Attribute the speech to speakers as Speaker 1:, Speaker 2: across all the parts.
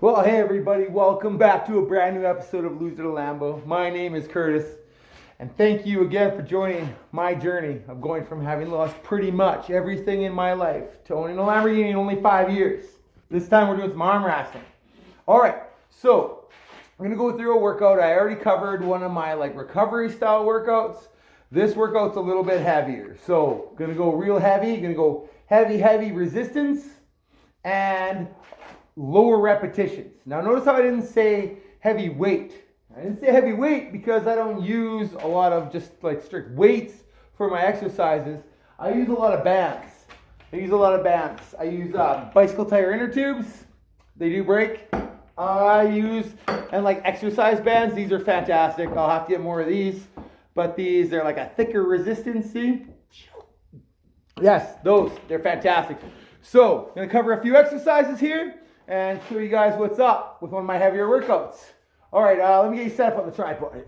Speaker 1: Well, hey everybody, welcome back to a brand new episode of Loser to Lambo. My name is Curtis, and thank you again for joining my journey of going from having lost pretty much everything in my life to owning a Lamborghini in only 5 years. This time we're doing some arm wrestling. All right, so I'm gonna go through a workout. I already covered one of my recovery style workouts. This workout's a little bit heavier, so gonna go real heavy. Gonna go heavy resistance and lower repetitions. Now notice how I didn't say heavy weight. I didn't say heavy weight because I don't use a lot of just strict weights for my exercises. I use a lot of bands. I use bicycle tire inner tubes. They do break. I use exercise bands. These are fantastic. I'll have to get more of these. But they're like a thicker resistance. See? Yes, they're fantastic. So, I'm going to cover a few exercises here and show you guys what's up with one of my heavier workouts. All right, let me get you set up on the tripod.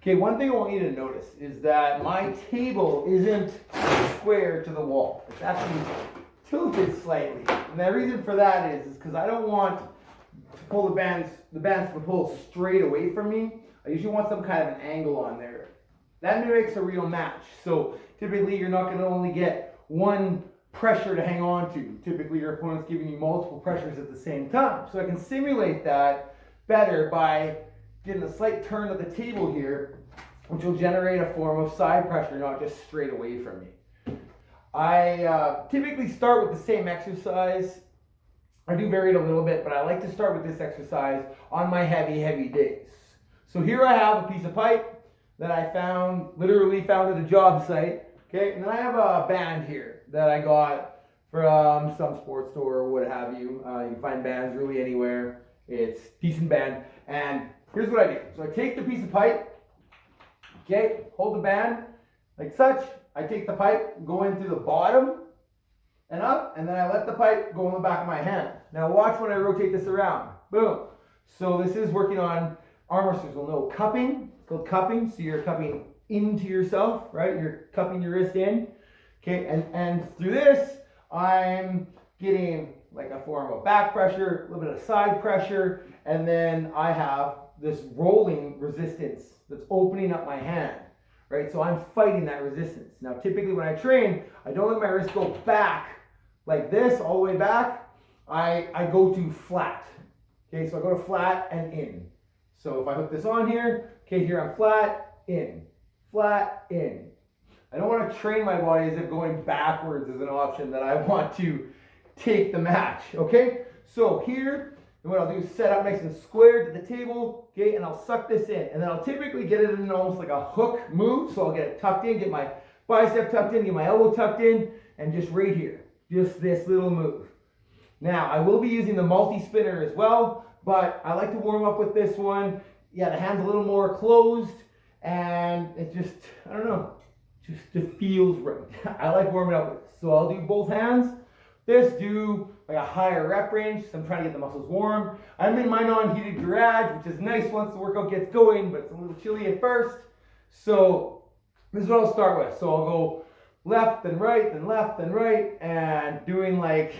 Speaker 1: Okay, one thing I want you to notice is that my table isn't square to the wall. It's actually tilted slightly. And the reason for that is because I don't want to pull the bands to pull straight away from me. I usually want some kind of an angle on there. That mimics a real match. So typically you're not going to only get one pressure to hang on to. Typically your opponent's giving you multiple pressures at the same time. So I can simulate that better by getting a slight turn of the table here, which will generate a form of side pressure, not just straight away from me. I typically start with the same exercise. I do vary it a little bit, but I like to start with this exercise on my heavy days. So here I have a piece of pipe that I literally found at a job site. Okay, and then I have a band here that I got from some sports store or what have you. You can find bands really anywhere. It's a decent band. And here's what I do. So I take the piece of pipe, okay, hold the band like such. I take the pipe, go in through the bottom and up, and then I let the pipe go in the back of my hand. Now watch when I rotate this around. Boom. So this is working on arm wrestlers will know cupping. It's called cupping. So you're cupping into yourself, right? You're cupping your wrist in. Okay, and through this, I'm getting like a form of back pressure, a little bit of side pressure, and then I have this rolling resistance that's opening up my hand, right? So I'm fighting that resistance. Now, typically when I train, I don't let my wrist go back like this, all the way back. I go to flat. Okay, so I go to flat and in. So if I hook this on here, okay, here I'm flat, in, flat, in. I don't want to train my body as if going backwards is an option that I want to take the match, okay? So here, what I'll do is set up nice and square to the table, okay, and I'll suck this in. And then I'll typically get it in almost like a hook move, so I'll get it tucked in, get my bicep tucked in, get my elbow tucked in, and just right here, just this little move. Now, I will be using the multi-spinner as well, but I like to warm up with this one. Yeah, the hand's a little more closed, and it just, I don't know, just feels right. I like warming up with this. So I'll do both hands. This do like a higher rep range, so I'm trying to get the muscles warm. I'm in my non-heated garage, which is nice once the workout gets going, but it's a little chilly at first. So this is what I'll start with. So I'll go left and right, then left and right, and doing like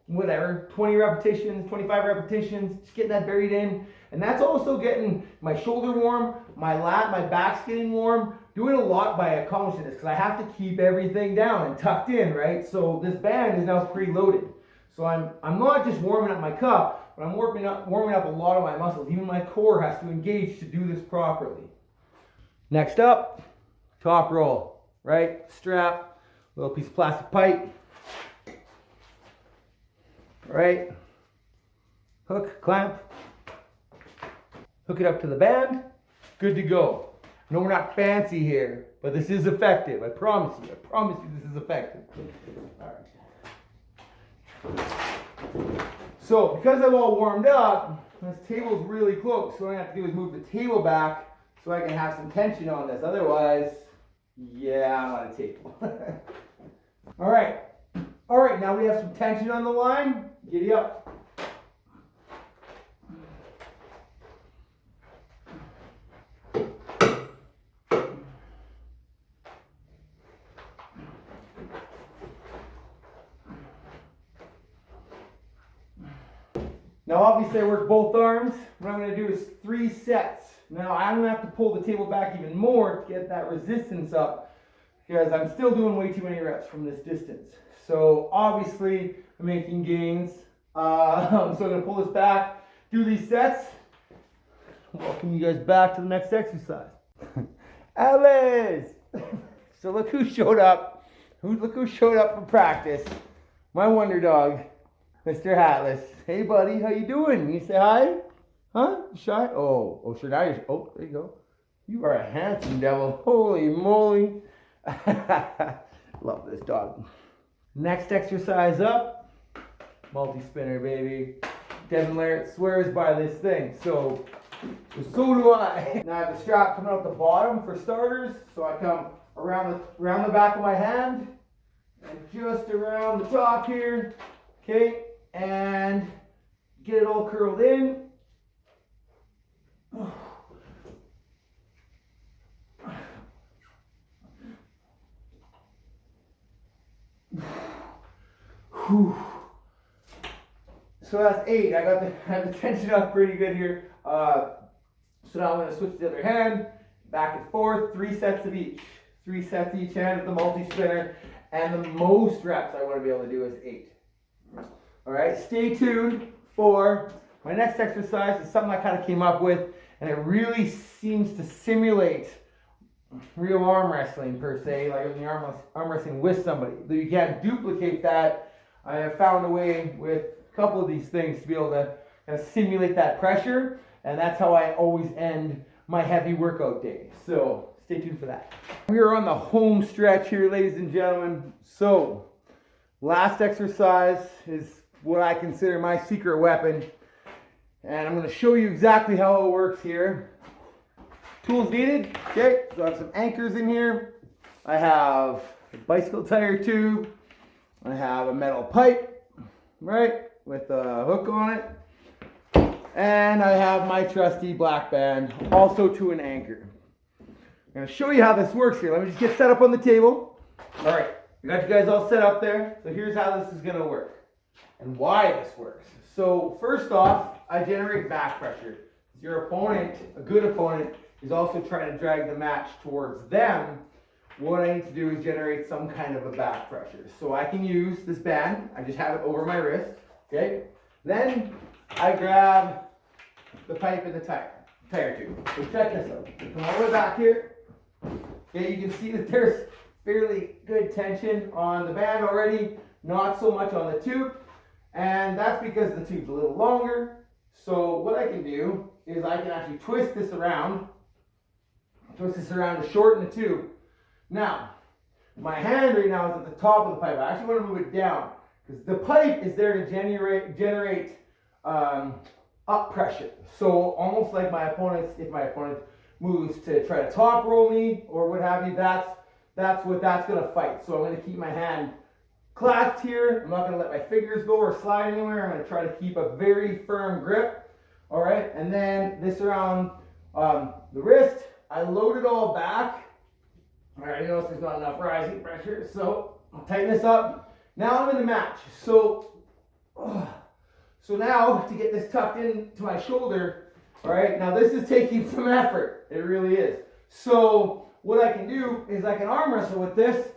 Speaker 1: whatever, 20 repetitions, 25 repetitions, just getting that buried in. And that's also getting my shoulder warm, my back's getting warm. Doing a lot by accomplishing this because I have to keep everything down and tucked in, right? So this band is now preloaded. So I'm not just warming up my cup, but I'm warming up a lot of my muscles. Even my core has to engage to do this properly. Next up, top roll, right? Strap, little piece of plastic pipe, right? Hook, clamp, hook it up to the band, good to go. No, we're not fancy here, but this is effective. I promise you this is effective. All right. So because I'm all warmed up, this table's really close. So what I have to do is move the table back so I can have some tension on this. Otherwise, yeah, I'm on a table. All right. All right, now we have some tension on the line. Giddy up. Now obviously I work both arms. What I'm gonna do is 3 sets. Now I'm gonna have to pull the table back even more to get that resistance up because I'm still doing way too many reps from this distance. So obviously I'm making gains. So I'm gonna pull this back, do these sets. Welcome you guys back to the next exercise. Alice! So look who showed up. Look who showed up for practice. My wonder dog, Mr. Hatless. Hey buddy, how you doing? You say hi? Huh? You shy? Oh, so now you're, oh, there you go. You are a handsome devil. Holy moly. Love this dog. Next exercise up, multi-spinner, baby. Devin Larratt swears by this thing, so do I. Now I have the strap coming out the bottom for starters, so I come around the back of my hand and just around the top here, okay, and get it all curled in. So that's 8. I have the tension up pretty good here. So now I'm going to switch to the other hand, back and forth, 3 sets of each. 3 sets each hand with the multi-spinner, and the most reps I want to be able to do is 8. All right, stay tuned for my next exercise. Is something I kind of came up with, and it really seems to simulate real arm wrestling per se, like when you're arm wrestling with somebody. Though you can't duplicate that, I have found a way with a couple of these things to be able to kind of simulate that pressure, and that's how I always end my heavy workout day. So stay tuned for that. We are on the home stretch here, ladies and gentlemen. So last exercise is what I consider my secret weapon, and I'm going to show you exactly how it works here. Tools needed. Okay, so I have some anchors in here. I have a bicycle tire tube. I have a metal pipe, right, with a hook on it. And I have my trusty black band, also to an anchor. I'm going to show you how this works here. Let me just get set up on the table. All right, I got you guys all set up there. So here's how this is going to work and why this works. So first off, I generate back pressure. Your opponent, a good opponent, is also trying to drag the match towards them. What I need to do is generate some kind of a back pressure. So I can use this band. I just have it over my wrist. Okay. Then I grab the pipe and the tire tube. So check this out. Come all the way back here. Okay, you can see that there's fairly good tension on the band already, not so much on the tube. And that's because the tube's a little longer. So what I can do is I can actually twist this around to shorten the tube. Now, my hand right now is at the top of the pipe. I actually want to move it down because the pipe is there to generate up pressure. So almost like if my opponent moves to try to top roll me or what have you, that's what that's going to fight. So I'm going to keep my hand clasped here. I'm not going to let my fingers go or slide anywhere. I'm going to try to keep a very firm grip. All right, and then this around the wrist, I load it all back. All right, I notice there's not enough rising pressure, so I'll tighten this up. Now I'm in the match. So now to get this tucked into my shoulder, all right, now this is taking some effort. It really is. So what I can do is I can arm wrestle with this,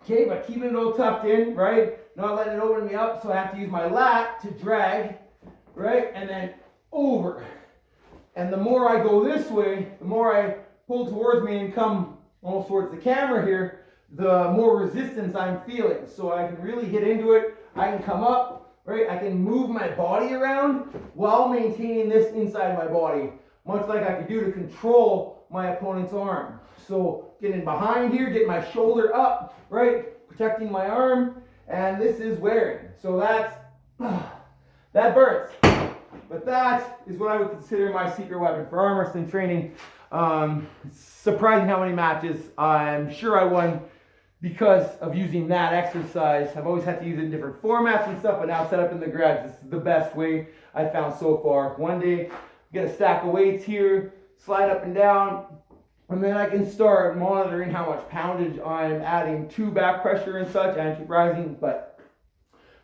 Speaker 1: okay, by keeping it all tucked in, right? Not letting it open me up, so I have to use my lat to drag, right? And then over. And the more I go this way, the more I pull towards me and come almost towards the camera here, the more resistance I'm feeling. So I can really hit into it. I can come up, right? I can move my body around while maintaining this inside my body, much like I could do to control my opponent's arm. So getting behind here, get my shoulder up, right? Protecting my arm, and this is wearing. So that burns. But that is what I would consider my secret weapon for arm wrestling training. It's surprising how many matches I'm sure I won because of using that exercise. I've always had to use it in different formats and stuff, but now set up in the garage, this is the best way I've found so far. One day, get a stack of weights here, slide up and down, and then I can start monitoring how much poundage I'm adding to back pressure and such, and keep rising. But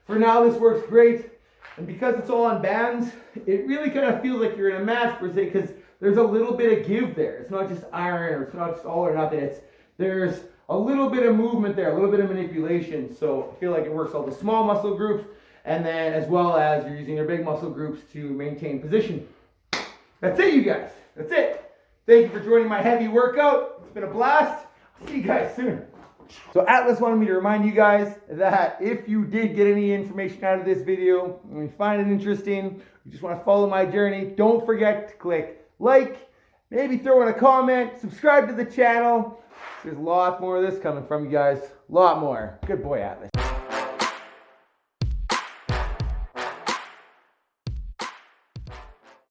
Speaker 1: for now, this works great. And because it's all on bands, it really kind of feels like you're in a match per se, because there's a little bit of give there. It's not just iron, or it's not just all or nothing. There's a little bit of movement there, a little bit of manipulation. So I feel like it works all the small muscle groups, and then as well as you're using your big muscle groups to maintain position. That's it, you guys. That's it. Thank you for joining my heavy workout. It's been a blast. I'll see you guys soon. So Atlas wanted me to remind you guys that if you did get any information out of this video, and you find it interesting, you just want to follow my journey, don't forget to click like, maybe throw in a comment, subscribe to the channel. There's a lot more of this coming from you guys. A lot more. Good boy, Atlas.